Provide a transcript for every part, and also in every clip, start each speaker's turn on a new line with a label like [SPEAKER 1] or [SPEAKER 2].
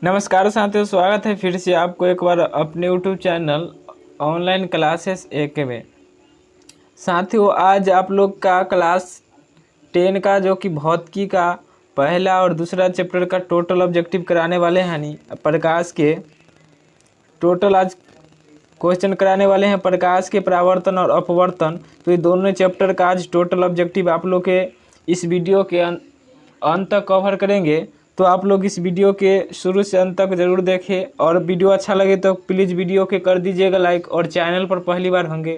[SPEAKER 1] नमस्कार साथियों, स्वागत है फिर से आपको एक बार अपने YouTube channel online classes AK में। साथियों, आज आप लोग का क्लास 10 का जो कि भौतिकी का पहला और दूसरा चैप्टर का टोटल ऑब्जेक्टिव कराने वाले हैं। यानी प्रकाश के टोटल आज क्वेश्चन कराने वाले हैं, प्रकाश के परावर्तन और अपवर्तन। तो ये दोनों चैप्टर का आज टोटल ऑब्जेक्टिव आप लोग के इस वीडियो के अंत तक कवर करेंगे। तो आप लोग इस वीडियो के शुरू से अंत तक ज़रूर देखें, और वीडियो अच्छा लगे तो प्लीज़ वीडियो के कर दीजिएगा लाइक, और चैनल पर पहली बार होंगे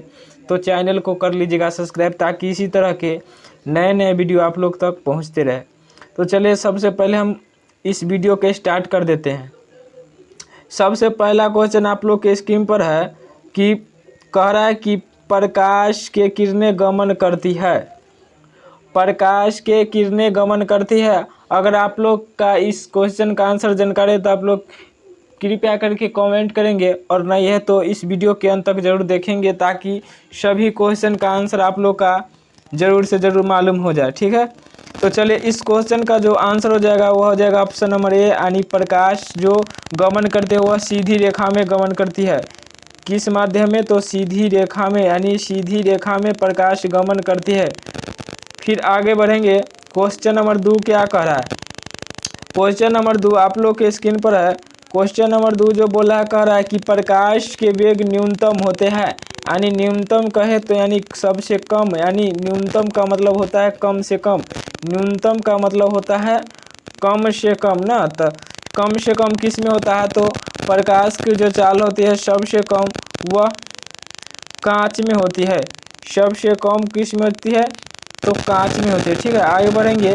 [SPEAKER 1] तो चैनल को कर लीजिएगा सब्सक्राइब, ताकि इसी तरह के नए नए वीडियो आप लोग तक पहुंचते रहे। तो चलिए, सबसे पहले हम इस वीडियो के स्टार्ट कर देते हैं। सबसे पहला क्वेश्चन आप लोग के स्क्रीन पर है कि कह रहा है कि प्रकाश के किरणें गमन करती है। प्रकाश के किरणें गमन करती है। अगर आप लोग का इस क्वेश्चन का आंसर जानकारी है तो आप लोग कृपया करके कमेंट करेंगे, और नहीं है तो इस वीडियो के अंत तक जरूर देखेंगे, ताकि सभी क्वेश्चन का आंसर आप लोग का ज़रूर से ज़रूर मालूम हो जाए। ठीक है, तो चलिए, इस क्वेश्चन का जो आंसर हो जाएगा वह हो जाएगा ऑप्शन नंबर ए, यानी प्रकाश जो गमन करते हुआ सीधी रेखा में गमन करती है। किस माध्यम में? तो सीधी रेखा में, यानी सीधी रेखा में प्रकाश गमन करती है। फिर आगे बढ़ेंगे। क्वेश्चन नंबर 2 क्या कह रहा है? क्वेश्चन नंबर 2 आप लोग के स्क्रीन पर है। क्वेश्चन नंबर 2 जो बोला है, कह रहा है कि प्रकाश के वेग न्यूनतम होते हैं। यानी न्यूनतम कहे तो यानी सबसे कम, यानी न्यूनतम का मतलब होता है कम से कम। न्यूनतम का मतलब होता है कम से कम ना। तो कम से कम किस में होता है? तो प्रकाश की जो चाल होती है सबसे कम वह कांच में होती है। सबसे कम किस में होती है? तो कांच में होती है। ठीक है, आगे बढ़ेंगे।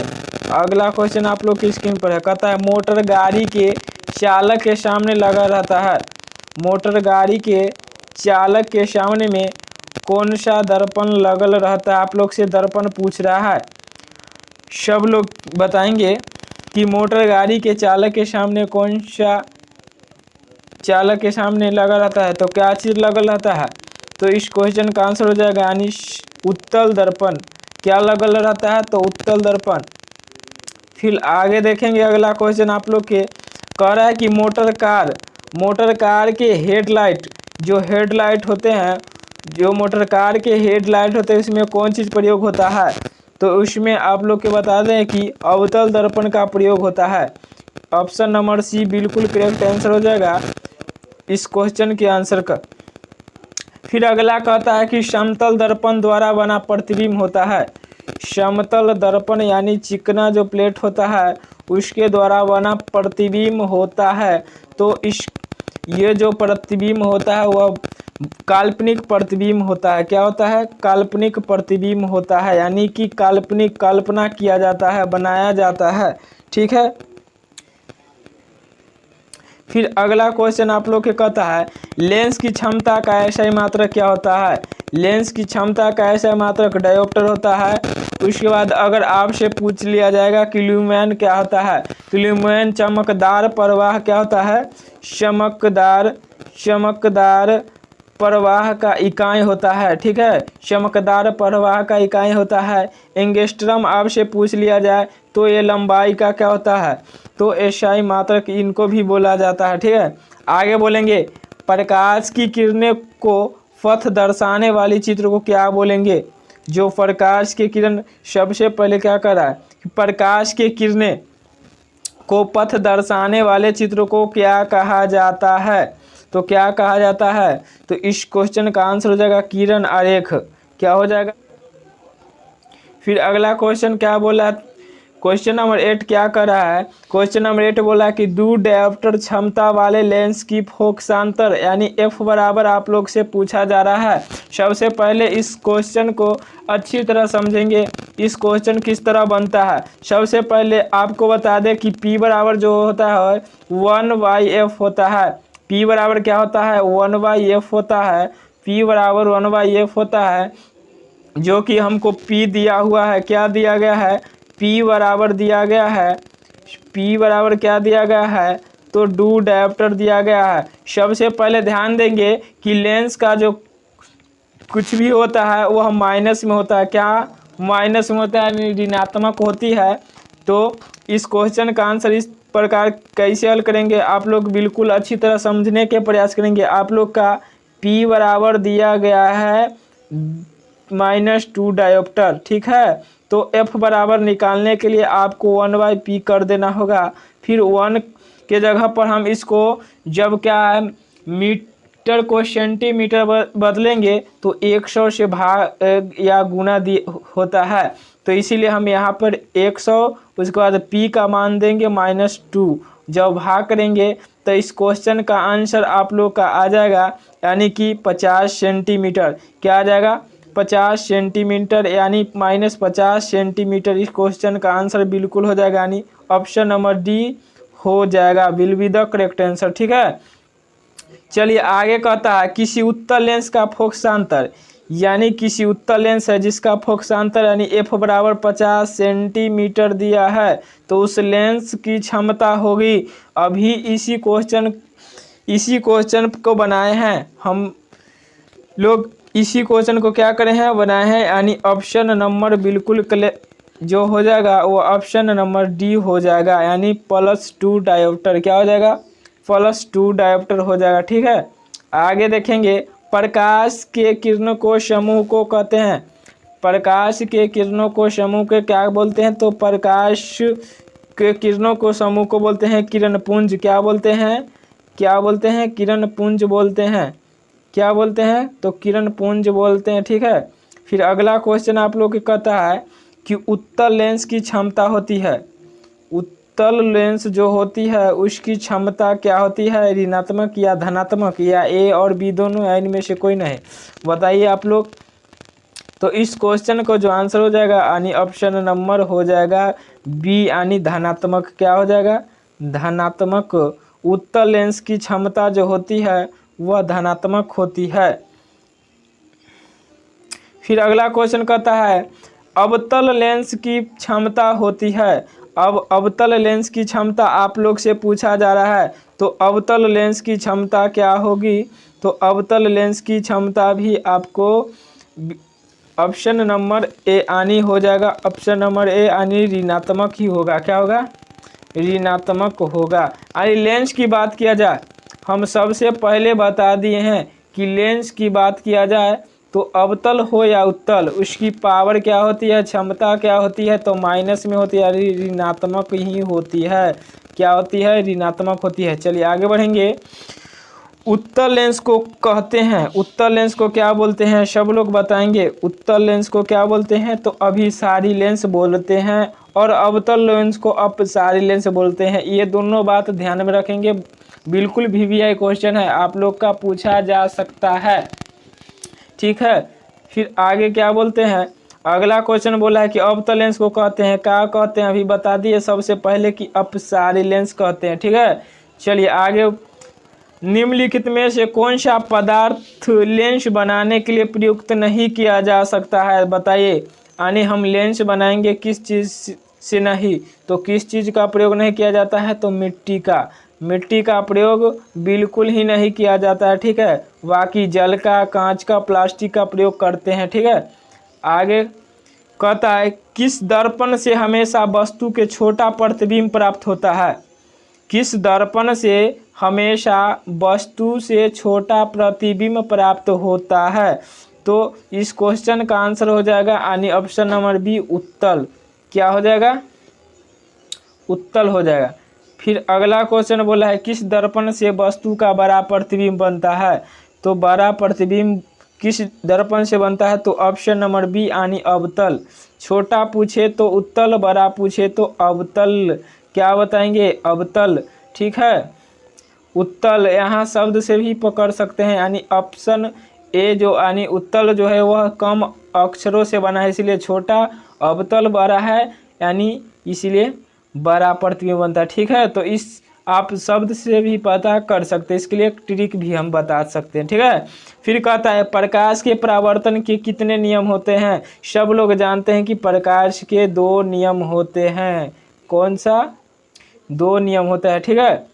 [SPEAKER 1] अगला क्वेश्चन आप लोग की स्क्रीन पर है। कहता है मोटर गाड़ी के चालक के सामने लगा रहता है। मोटर गाड़ी के चालक के सामने में कौन सा दर्पण लगल रहता है? आप लोग से दर्पण पूछ रहा है। सब लोग बताएंगे कि मोटर गाड़ी के चालक के सामने कौन सा चालक के सामने लगा रहता है। तो क्या चीज़ लगल रहता है? तो इस क्वेश्चन का आंसर हो जाएगा यानी उत्तल दर्पण। क्या लगल रहता है? तो उत्तल दर्पण। फिर आगे देखेंगे। अगला क्वेश्चन आप लोग के कह रहा है कि मोटर कार के हेडलाइट, जो हेडलाइट होते हैं, जो मोटर कार के हेडलाइट होते हैं, उसमें कौन चीज़ प्रयोग होता है? तो उसमें आप लोग के बता दें कि अवतल दर्पण का प्रयोग होता है। ऑप्शन नंबर सी बिल्कुल करेक्ट आंसर हो जाएगा इस क्वेश्चन के आंसर का। फिर अगला कहता है कि समतल दर्पण द्वारा बना प्रतिबिंब होता है। समतल दर्पण यानी चिकना जो प्लेट होता है उसके द्वारा बना प्रतिबिंब होता है। तो ये जो प्रतिबिंब होता है वह काल्पनिक प्रतिबिंब होता है। क्या होता है? काल्पनिक प्रतिबिंब होता है, यानी कि काल्पनिक कल्पना किया जाता है, बनाया जाता है। ठीक है। फिर अगला क्वेश्चन आप लोग के कहता है लेंस की क्षमता का ऐसा मात्रक क्या होता है? लेंस की क्षमता का ऐसा मात्रक डायोप्टर होता है। उसके बाद अगर आपसे पूछ लिया जाएगा कि ल्यूमेन क्या होता है? तो ल्यूमेन चमकदार प्रवाह क्या होता है? चमकदार प्रवाह का इकाई होता है। ठीक है, चमकदार प्रवाह का इकाई होता है। एंगस्ट्रम आपसे पूछ लिया जाए तो ये लंबाई का क्या होता है? तो एसआई मात्रक इनको भी बोला जाता है। ठीक है, आगे बोलेंगे प्रकाश की किरणें को पथ दर्शाने वाली चित्र को क्या बोलेंगे? जो प्रकाश की किरण सबसे पहले क्या कर रहा है? प्रकाश की किरणें को पथ दर्शाने वाले चित्र को क्या कहा जाता है? तो क्या कहा जाता है? तो इस क्वेश्चन का आंसर हो जाएगा किरण आरेख। क्या हो जाएगा? फिर अगला क्वेश्चन क्या बोला? क्वेश्चन नंबर 8 क्या कर रहा है? क्वेश्चन नंबर 8 बोला कि दो डायोप्टर क्षमता वाले लेंस की फोकसांतर यानी f बराबर आप लोग से पूछा जा रहा है। सबसे पहले इस क्वेश्चन को अच्छी तरह समझेंगे। इस क्वेश्चन किस तरह बनता है? सबसे पहले आपको बता दें कि p बराबर जो होता है 1/f होता है। p बराबर क्या होता है? 1/f होता है। p बराबर 1/f होता है, जो कि हमको p दिया हुआ है। क्या दिया गया है? P बराबर दिया गया है। P बराबर क्या दिया गया है? तो डू डायोप्टर दिया गया है। सबसे पहले ध्यान देंगे कि लेंस का जो कुछ भी होता है वह माइनस में होता है। क्या माइनस में होता है? ऋणात्मक होती है। तो इस क्वेश्चन का आंसर इस प्रकार कैसे हल करेंगे आप लोग बिल्कुल अच्छी तरह समझने के प्रयास करेंगे। आप लोग का P बराबर दिया गया है -2 डायोप्टर, ठीक है। तो F बराबर निकालने के लिए आपको 1/P कर देना होगा। फिर 1 के जगह पर हम इसको जब क्या है मीटर को सेंटीमीटर बदलेंगे तो 100 से भाग या गुना होता है। तो इसीलिए हम यहाँ पर 100 उसके बाद P का मान देंगे -2, जब भाग करेंगे तो इस क्वेश्चन का आंसर आप लोग का आ जाएगा यानी कि 50 सेंटीमीटर। क्या आ जाएगा 50 सेंटीमीटर यानी -50 सेंटीमीटर। इस क्वेश्चन का आंसर बिल्कुल हो जाएगा यानी ऑप्शन नंबर डी हो जाएगा, will be the correct answer, ठीक है। चलिए आगे कहता है किसी उत्तल लेंस का फोकसांतर, यानी किसी उत्तल लेंस है जिसका फोकसांतर यानी F बराबर 50 सेंटीमीटर दिया है तो उस लेंस की क्षमता होगी। अभी इसी क्वेश्चन को बनाए हैं हम लोग, इसी क्वेश्चन को क्या करे हैं बनाए हैं, यानी ऑप्शन नंबर बिल्कुल जो हो जाएगा वो ऑप्शन नंबर डी हो जाएगा, यानी +2 डायोप्टर। क्या हो जाएगा +2 डायोप्टर हो जाएगा, ठीक है। आगे देखेंगे प्रकाश के किरणों को समूह को कहते हैं, प्रकाश के किरणों को समूह के क्या बोलते हैं, तो प्रकाश के किरणों को समूह को बोलते हैं किरण पुंज। क्या बोलते हैं, क्या बोलते हैं, किरण पुंज बोलते हैं। क्या बोलते हैं, तो किरण पुंज बोलते हैं, ठीक है। फिर अगला क्वेश्चन आप लोग को कहता है कि उत्तल लेंस की क्षमता होती है, उत्तल लेंस जो होती है उसकी क्षमता क्या होती है, ऋणात्मक या धनात्मक, या ए और बी दोनों है, इनमें से कोई नहीं, बताइए आप लोग। तो इस क्वेश्चन को जो आंसर हो जाएगा यानी ऑप्शन नंबर हो जाएगा बी यानी धनात्मक। क्या हो जाएगा धनात्मक। उत्तल लेंस की क्षमता जो होती है वह धनात्मक होती है। फिर अगला क्वेश्चन कहता है अवतल लेंस की क्षमता होती है। अब अवतल लेंस की क्षमता आप लोग से पूछा जा रहा है, तो अवतल लेंस की क्षमता क्या होगी, तो अवतल लेंस की क्षमता भी आपको ऑप्शन नंबर ए आनी हो जाएगा। ऑप्शन नंबर ए यानी ऋणात्मक ही होगा। क्या होगा ऋणात्मक होगा। यानी लेंस की बात किया जाए, हम सबसे पहले बता दिए हैं कि लेंस की बात किया जाए तो अवतल हो या उत्तल उसकी पावर क्या होती है, क्षमता क्या होती है, तो माइनस में होती है, ऋणात्मक ही होती है। क्या होती है ऋणात्मक होती है। चलिए आगे बढ़ेंगे। उत्तल लेंस को कहते हैं, उत्तल लेंस को क्या बोलते हैं, सब लोग बताएंगे। उत्तल लेंस को क्या बोलते हैं, तो अभिसारी लेंस बोलते हैं और अवतल लेंस को अपसारी लेंस बोलते हैं। ये दोनों बात ध्यान में रखेंगे, बिल्कुल VVI क्वेश्चन है, आप लोग का पूछा जा सकता है, ठीक है। फिर आगे क्या बोलते हैं, अगला क्वेश्चन बोला है कि अवतल लेंस को कहते हैं, क्या कहते हैं, अभी बता दिए सबसे पहले कि अपसारी लेंस कहते हैं, ठीक है। चलिए आगे, निम्नलिखित में से कौन सा पदार्थ लेंस बनाने के लिए प्रयुक्त नहीं किया जा सकता है, बताइए। यानी हम लेंस बनाएंगे किस चीज़ से नहीं, तो किस चीज़ का प्रयोग नहीं किया जाता है, तो मिट्टी का, मिट्टी का प्रयोग बिल्कुल ही नहीं किया जाता है, ठीक है। बाकी जल का, कांच का, प्लास्टिक का प्रयोग करते हैं, ठीक है। आगे कहता है किस दर्पण से हमेशा वस्तु के छोटा प्रतिबिंब प्राप्त होता है, किस दर्पण से हमेशा वस्तु से छोटा प्रतिबिंब प्राप्त होता है, तो इस क्वेश्चन का आंसर हो जाएगा यानी ऑप्शन नंबर बी उत्तल। क्या हो जाएगा उत्तल हो जाएगा। फिर अगला क्वेश्चन बोला है किस दर्पण से वस्तु का बड़ा प्रतिबिंब बनता है, तो बड़ा प्रतिबिंब किस दर्पण से बनता है, तो ऑप्शन नंबर बी यानी अवतल। छोटा पूछे तो उत्तल, बड़ा पूछे तो अवतल। क्या बताएंगे अवतल, ठीक है। उत्तल यहाँ शब्द से भी पकड़ सकते हैं, यानी ऑप्शन ए जो यानी उत्तल जो है वह कम अक्षरों से बना है इसलिए छोटा, अवतल बड़ा है यानी इसीलिए बड़ा प्रतिबिंब बनता है, ठीक है। तो इस आप शब्द से भी पता कर सकते हैं, इसके लिए एक ट्रिक भी हम बता सकते हैं, ठीक है। फिर कहता है प्रकाश के परावर्तन के कितने नियम होते हैं, सब लोग जानते हैं कि प्रकाश के 2 नियम होते हैं। कौन सा 2 नियम होता है, ठीक है।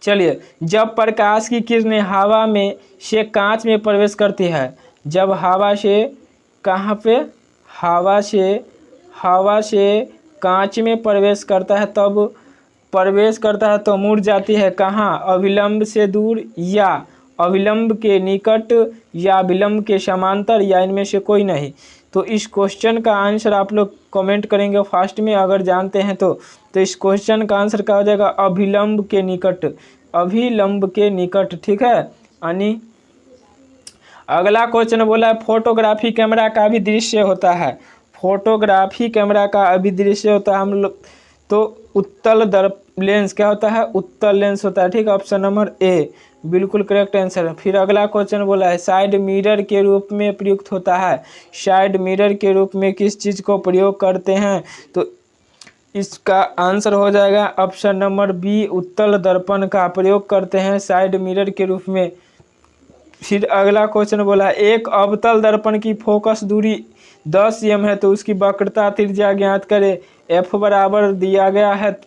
[SPEAKER 1] चलिए, जब प्रकाश की किरणें हवा में से कांच में प्रवेश करती है, जब हवा से कहाँ पे, हवा से कांच में प्रवेश करता है, तब प्रवेश करता है तो मुड़ जाती है कहाँ? अभिलंब से दूर, या अभिलंब के निकट, या विलंब के समांतर, या इनमें से कोई नहीं। तो इस क्वेश्चन का आंसर आप लोग कमेंट करेंगे फास्ट में अगर जानते हैं तो इस क्वेश्चन का आंसर क्या हो जाएगा? अभिलंब के निकट, अभिलंब के निकट। ठीक है। यानी अगला क्वेश्चन बोला है फोटोग्राफी कैमरा का भी दृश्य होता है। फोटोग्राफी कैमरा का अभी दृश्य होता है हम लोग तो उत्तल दर्प लेंस क्या होता है? उत्तल लेंस होता है। ठीक है, ऑप्शन नंबर ए बिल्कुल करेक्ट आंसर। फिर अगला क्वेश्चन बोला है साइड मिरर के रूप में प्रयुक्त होता है। साइड मिरर के रूप में किस चीज़ को प्रयोग करते हैं? तो इसका आंसर हो जाएगा ऑप्शन नंबर बी, उत्तल दर्पण का प्रयोग करते हैं साइड मिरर के रूप में। फिर अगला क्वेश्चन बोला है एक अवतल दर्पण की फोकस दूरी 10 एम है तो उसकी वक्रता त्रिज्या ज्ञात करें। एफ बराबर दिया गया है,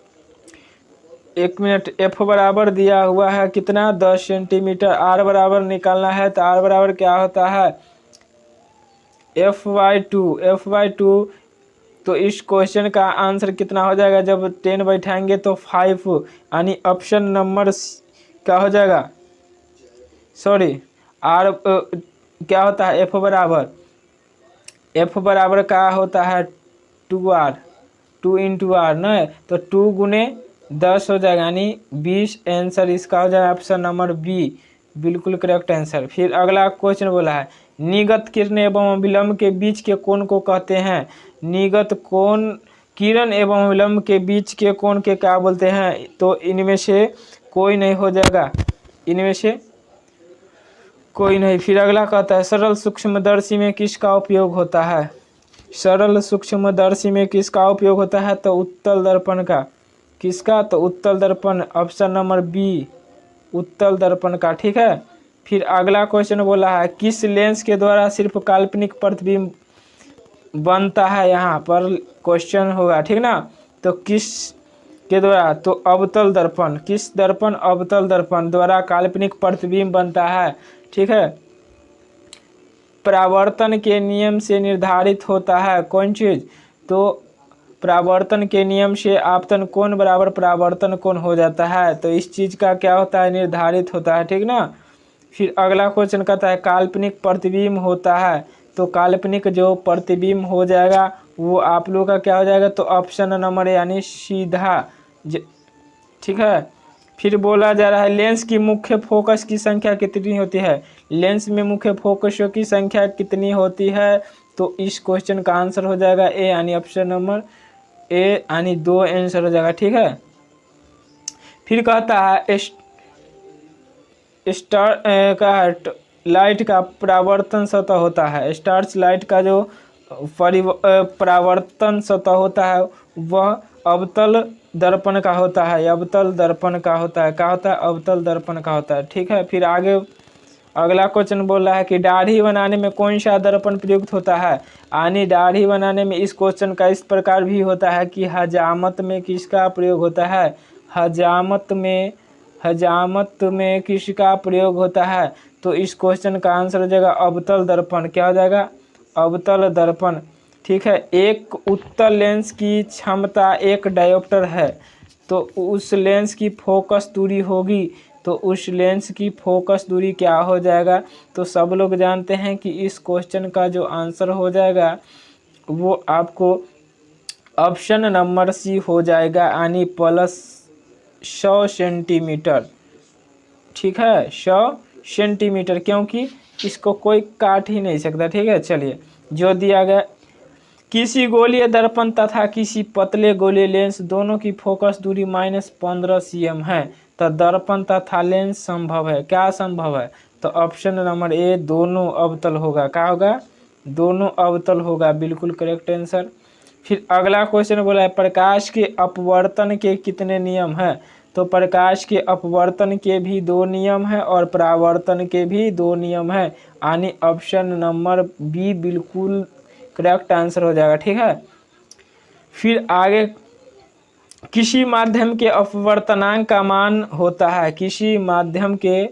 [SPEAKER 1] एक मिनट, एफ बराबर दिया हुआ है कितना? 10 सेंटीमीटर। आर बराबर निकालना है तो आर बराबर क्या होता है? F/2, F/2। तो इस क्वेश्चन का आंसर कितना हो जाएगा? जब 10 बैठाएंगे तो 5, यानी ऑप्शन नंबर क्या हो जाएगा? सॉरी, आर क्या होता है? एफ बराबर क्या होता है? 2R, 2 इंटू आर न, तो 2 गुने 10 हो जाएगा, यानी 20। आंसर इसका हो जाएगा ऑप्शन नंबर बी बिल्कुल करेक्ट आंसर। फिर अगला क्वेश्चन बोला है निगत किरण एवं विलंब के बीच के कोण को कहते हैं। निगत कोण, किरण एवं विलंब के बीच के कोण के क्या बोलते हैं? तो इनमें से कोई नहीं हो जाएगा, इनमें से कोई नहीं। फिर अगला कहता है सरल सूक्ष्मदर्शी में किसका उपयोग होता है? सरल सूक्ष्मदर्शी में किसका उपयोग होता है? तो उत्तल दर्पण का। किसका? तो उत्तल दर्पण, ऑप्शन नंबर बी उत्तल दर्पण का। ठीक है। फिर अगला क्वेश्चन बोला है किस लेंस के द्वारा सिर्फ काल्पनिक प्रतिबिंब बनता है? यहाँ पर क्वेश्चन होगा, ठीक ना। तो किस के द्वारा? तो अवतल दर्पण। किस दर्पण? अवतल दर्पण द्वारा काल्पनिक प्रतिबिंब बनता है। ठीक है। परावर्तन के नियम से निर्धारित होता है कौन चीज़? तो परावर्तन के नियम से आपतन कोण बराबर परावर्तन कोण हो जाता है। तो इस चीज़ का क्या होता है? निर्धारित होता है, ठीक ना। फिर अगला क्वेश्चन कहता है काल्पनिक प्रतिबिंब होता है। तो काल्पनिक जो प्रतिबिंब हो जाएगा वो आप लोगों का क्या हो जाएगा? तो ऑप्शन नंबर यानी सीधा, ठीक है। फिर बोला जा रहा है लेंस की मुख्य फोकस की संख्या कितनी होती है? लेंस में मुख्य फोकसों की संख्या कितनी होती है? तो इस क्वेश्चन का आंसर हो जाएगा ए, यानी ऑप्शन नंबर ए, यानी 2 आंसर हो जाएगा, ठीक है। फिर कहता है स्टार का लाइट का परावर्तन सतह होता है। स्टार्च लाइट का जो परावर्तन सतह होता है वह अवतल दर्पण का होता है, अवतल दर्पण का होता है। क्या होता है? अवतल दर्पण का होता है, ठीक है। फिर आगे अगला क्वेश्चन बोल रहा है कि दाढ़ी बनाने में कौन सा दर्पण प्रयुक्त होता है? यानी दाढ़ी बनाने में इस क्वेश्चन का इस प्रकार भी होता है कि हजामत में किसका प्रयोग होता है? हजामत में किसका प्रयोग होता है? तो इस क्वेश्चन का आंसर हो जाएगा अवतल दर्पण। क्या हो जाएगा? अवतल दर्पण, ठीक है। एक उत्तल लेंस की क्षमता 1 डायोप्टर है तो उस लेंस की फोकस दूरी होगी, तो उस लेंस की फोकस दूरी क्या हो जाएगा? तो सब लोग जानते हैं कि इस क्वेश्चन का जो आंसर हो जाएगा वो आपको ऑप्शन नंबर सी हो जाएगा, यानी प्लस 100 सेंटीमीटर, ठीक है। 100 सेंटीमीटर, क्योंकि इसको कोई काट ही नहीं सकता, ठीक है। चलिए जो दिया गया किसी गोलीय दर्पण तथा किसी पतले गोलीय लेंस दोनों की फोकस दूरी -15 cm है तो दर्पण तथा लेंस संभव है। क्या संभव है? तो ऑप्शन नंबर ए दोनों अवतल होगा। क्या होगा? दोनों अवतल होगा, बिल्कुल करेक्ट आंसर। फिर अगला क्वेश्चन बोला है प्रकाश के अपवर्तन के कितने नियम हैं? तो प्रकाश के अपवर्तन के भी 2 नियम हैं और परावर्तन के भी 2 नियम हैं, यानी ऑप्शन नंबर बी बिल्कुल करेक्ट आंसर हो जाएगा, ठीक है। फिर आगे किसी माध्यम के अपवर्तनांक का मान होता है। किसी माध्यम के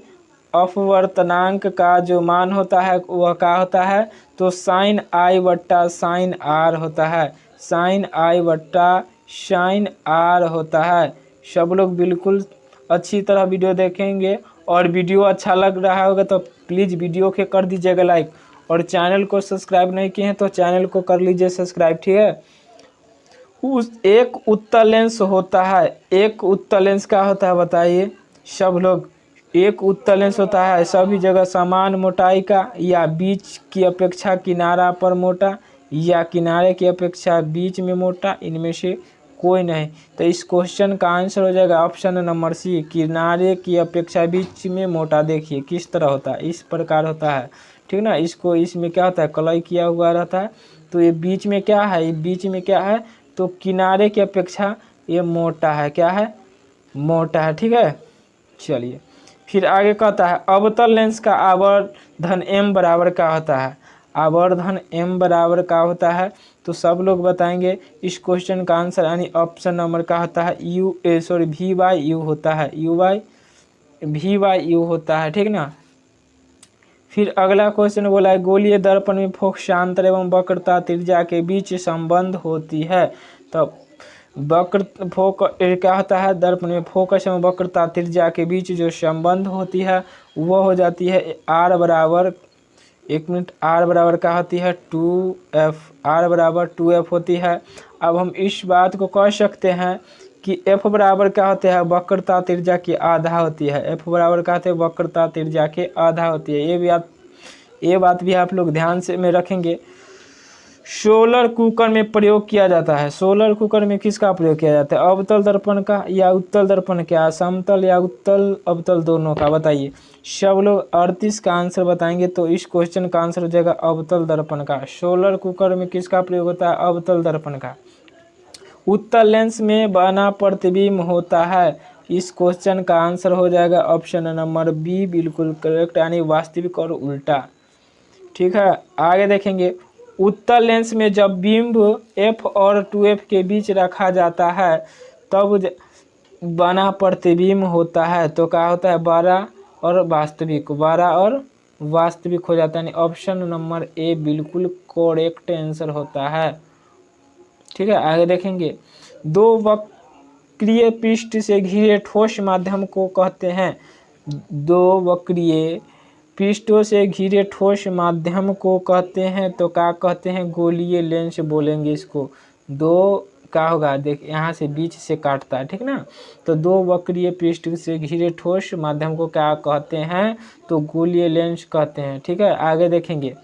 [SPEAKER 1] अपवर्तनांक का जो मान होता है वह क्या होता है? तो sin i बट्टा sin r होता है। sin i बट्टा sin r होता है, सब लोग बिल्कुल अच्छी तरह वीडियो देखेंगे, और वीडियो अच्छा लग रहा होगा तो प्लीज़ वीडियो के कर दीजिएगा लाइक, और चैनल को सब्सक्राइब नहीं किए हैं तो चैनल को कर लीजिए सब्सक्राइब, ठीक है। एक उत्तल लेंस होता है, एक उत्तल लेंस क्या होता है बताइए सब लोग। एक उत्तल लेंस होता है सभी जगह समान मोटाई का, या बीच की अपेक्षा किनारा पर मोटा, या किनारे की अपेक्षा बीच में मोटा, इनमें से कोई नहीं। तो इस क्वेश्चन का आंसर हो जाएगा ऑप्शन नंबर सी, किनारे की अपेक्षा बीच में मोटा। देखिए किस तरह होता है, इस प्रकार होता है, ठीक ना। इसको इसमें क्या होता है, कलई किया हुआ रहता है, तो ये बीच में क्या है, ये बीच में क्या है, तो किनारे की अपेक्षा ये मोटा है, क्या है, मोटा है, ठीक है। चलिए फिर आगे कहता है अवतल लेंस का आवर्धन m बराबर क्या होता है। आवर्धन m बराबर क्या होता है, तो सब लोग बताएंगे इस क्वेश्चन का आंसर, यानी ऑप्शन नंबर का होता है v/u होता है, v/u होता है, ठीक ना। फिर अगला क्वेश्चन बोला है गोलीय दर्पण में फोकसांतर एवं वक्रता त्रिज्या के बीच संबंध होती है। तो क्या होता है, दर्पण में फोकस एवं वक्रता त्रिज्या के बीच जो संबंध होती है वो हो जाती है r बराबर, एक मिनट, r बराबर क्या होती है 2f, r बराबर 2f होती है। अब हम इस बात को कह सकते हैं कि f बराबर क्या होते हैं, वक्रता त्रिज्या की आधा होती है। f बराबर क्या होते हैं, वक्रता त्रिज्या के आधा होती है। ये बात भी आप लोग ध्यान से में रखेंगे। सोलर कुकर में प्रयोग किया जाता है, सोलर कुकर में किसका प्रयोग किया जाता है, अवतल दर्पण का या उत्तल दर्पण का, समतल या उत्तल अवतल दोनों का, बताइए सब लोग 38 का आंसर बताएंगे। तो इस क्वेश्चन का आंसर हो जाएगा अवतल दर्पण का। सोलर कुकर में किसका प्रयोग होता है, अवतल दर्पण का। उत्तल लेंस में बना प्रतिबिंब होता है, इस क्वेश्चन का आंसर हो जाएगा ऑप्शन नंबर बी, बिल्कुल करेक्ट, यानी वास्तविक और उल्टा, ठीक है। आगे देखेंगे उत्तल लेंस में जब बिंब f और 2f के बीच रखा जाता है तब बना प्रतिबिंब होता है, तो क्या होता है, बड़ा और वास्तविक, बड़ा और वास्तविक हो जाता है, यानी ऑप्शन नंबर ए बिल्कुल करेक्ट आंसर होता है, ठीक है। आगे देखेंगे दो वक्रीय पृष्ठ से घिरे ठोस माध्यम को कहते हैं, दो वक्रीय पृष्ठों से घिरे ठोस माध्यम को कहते हैं, तो क्या कहते हैं, गोलीय लेंस बोलेंगे इसको। दो क्या होगा, देख यहाँ से बीच से काटता है, ठीक ना। तो दो वक्रीय पृष्ठ से घिरे ठोस माध्यम को क्या कहते हैं, तो गोलीय लेंस कहते हैं, ठीक है। आगे देखेंगे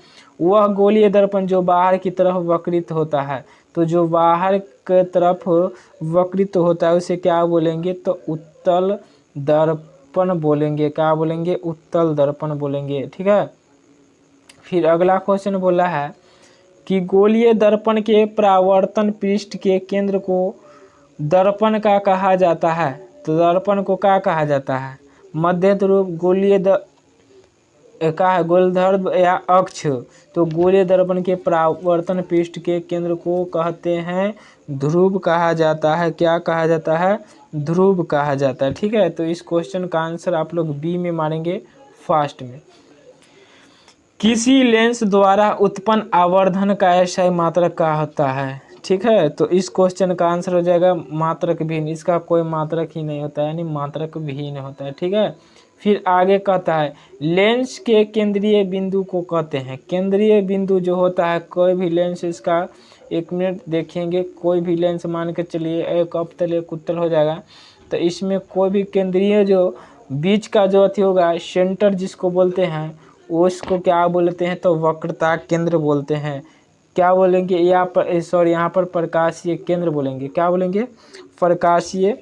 [SPEAKER 1] वह गोलीय दर्पण जो बाहर की तरफ वक्रित होता है, तो जो बाहर की तरफ वक्रित होता है उसे क्या बोलेंगे, तो उत्तल दर्पण बोलेंगे, क्या बोलेंगे, उत्तल दर्पण बोलेंगे, ठीक है। फिर अगला क्वेश्चन बोला है कि गोलीय दर्पण के परावर्तन पृष्ठ के केंद्र को दर्पण का कहा जाता है, तो दर्पण को क्या कहा जाता है, मध्य ध्रुव, गोलीय का है गोलर्ध या अक्ष। तो गोलीय दर्पण के परावर्तन पृष्ठ के केंद्र को कहते हैं ध्रुव कहा जाता है, क्या कहा जाता है, ध्रुव कहा जाता है, ठीक है। तो इस क्वेश्चन का आंसर आप लोग बी में मारेंगे फर्स्ट में। किसी लेंस द्वारा उत्पन्न आवर्धन का ऐसा मात्रक का होता है, ठीक है। तो इस क्वेश्चन का आंसर हो जाएगा मात्रक विहीन, इसका कोई मात्रक ही नहीं होता है, यानी मात्रक विहीन होता है, ठीक है। फिर आगे कहता है लेंस के केंद्रीय बिंदु को कहते हैं, केंद्रीय बिंदु जो होता है कोई भी लेंस, इसका एक मिनट देखेंगे, कोई भी लेंस मान के चलिए एक अवतल एक उत्तल हो जाएगा, तो इसमें कोई भी केंद्रीय जो बीच का जो अथी होगा सेंटर जिसको बोलते हैं उसको क्या बोलते हैं, तो वक्रता केंद्र बोलते हैं, क्या बोलेंगे, यहाँ पर सॉरी यहाँ पर प्रकाशीय केंद्र बोलेंगे, क्या बोलेंगे, प्रकाशीय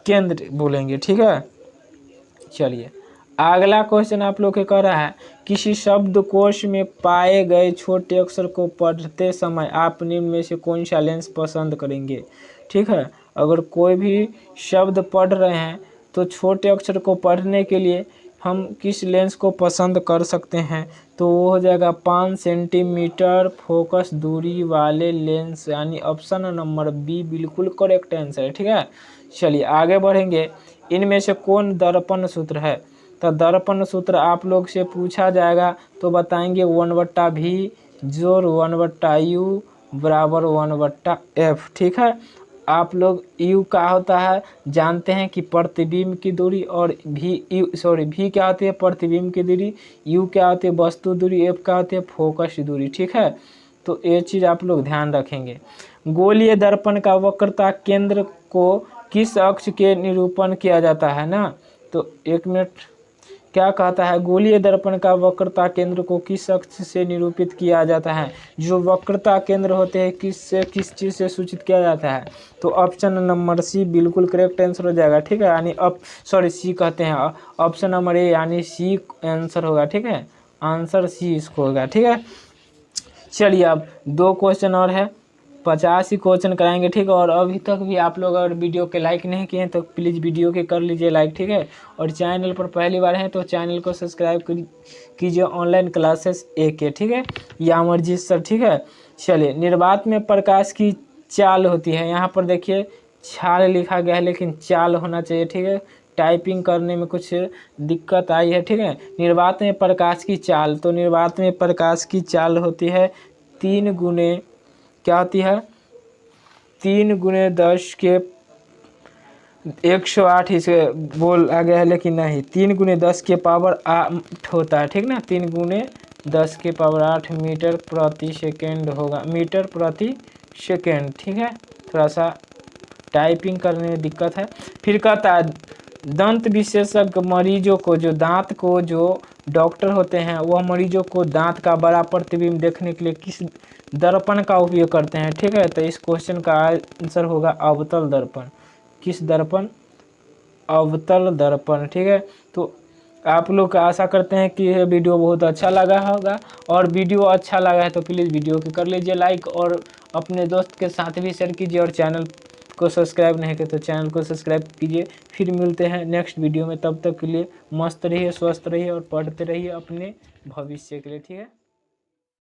[SPEAKER 1] केंद्र बोलेंगे, ठीक है। चलिए अगला क्वेश्चन आप लोग के कह रहा है किसी शब्दकोश में पाए गए छोटे अक्षर को पढ़ते समय आप निम्न में से कौन सा लेंस पसंद करेंगे, ठीक है। अगर कोई भी शब्द पढ़ रहे हैं तो छोटे अक्षर को पढ़ने के लिए हम किस लेंस को पसंद कर सकते हैं, तो वो हो जाएगा 5 सेंटीमीटर फोकस दूरी वाले लेंस, यानी ऑप्शन नंबर बी बिल्कुल करेक्ट आंसर है, ठीक है। चलिए आगे बढ़ेंगे, इनमें से कौन दर्पण सूत्र है, तो दर्पण सूत्र आप लोग से पूछा जाएगा तो बताएंगे 1/v जोड़ 1/u बराबर 1/f, ठीक है। आप लोग यू का होता है जानते हैं कि प्रतिबिंब की दूरी, और भी क्या होती है प्रतिबिंब की दूरी, यू क्या होती है वस्तु दूरी, एफ क्या होती है फोकस दूरी। ठीक है, तो ये चीज़ आप लोग ध्यान रखेंगे। गोलीय दर्पण का वक्रता केंद्र को किस अक्ष के निरूपण किया जाता है ना, तो एक मिनट, क्या कहता है गोलीय दर्पण का वक्रता केंद्र को किस अक्ष से निरूपित किया जाता है। जो वक्रता केंद्र होते हैं किस चीज़ से सूचित किया जाता है, तो ऑप्शन नंबर सी बिल्कुल करेक्ट आंसर हो जाएगा। ठीक है, यानी सी कहते हैं, ऑप्शन नंबर ए यानी सी आंसर होगा। ठीक है, आंसर सी इसको होगा। ठीक है, चलिए अब 2 क्वेश्चन और है, 50 ही क्वेश्चन कराएंगे। ठीक है, और अभी तक भी आप लोग अगर वीडियो के लाइक नहीं किए हैं तो प्लीज़ वीडियो के कर लीजिए लाइक। ठीक है, और चैनल पर पहली बार हैं तो चैनल को सब्सक्राइब कीजिए ऑनलाइन क्लासेस AK। ठीक है, या अमरजीत सर। ठीक है, चलिए निर्वात में प्रकाश की चाल होती है, यहाँ पर देखिए छाल लिखा गया है लेकिन चाल होना चाहिए। ठीक है, टाइपिंग करने में कुछ दिक्कत आई है। ठीक है, निर्वात में प्रकाश की चाल, तो निर्वात में प्रकाश की चाल होती है 3 गुने, क्या होती है 3 गुने 10 के 108 इसे बोला गया है लेकिन नहीं, 3 गुने 10 के पावर 8 होता है। ठीक ना, 3 गुने 10 के पावर 8 मीटर प्रति सेकेंड होगा, मीटर प्रति सेकेंड। ठीक है, थोड़ा सा टाइपिंग करने में दिक्कत है। फिर कहता है दंत विशेषज्ञ मरीजों को, जो दांत को जो डॉक्टर होते हैं वह मरीजों को दांत का बड़ा प्रतिबिंब देखने के लिए किस दर्पण का उपयोग करते हैं। ठीक है, तो इस क्वेश्चन का आंसर होगा अवतल दर्पण। किस दर्पण, अवतल दर्पण। ठीक है, तो आप लोग का आशा करते हैं कि यह वीडियो बहुत अच्छा लगा होगा, और वीडियो अच्छा लगा है तो प्लीज़ वीडियो को कर लीजिए लाइक, और अपने दोस्त के साथ भी शेयर कीजिए, और चैनल को सब्सक्राइब नहीं किया तो चैनल को सब्सक्राइब कीजिए। फिर मिलते हैं नेक्स्ट वीडियो में, तब तक के लिए मस्त रहिए, स्वस्थ रहिए और पढ़ते रहिए अपने भविष्य के लिए। ठीक है।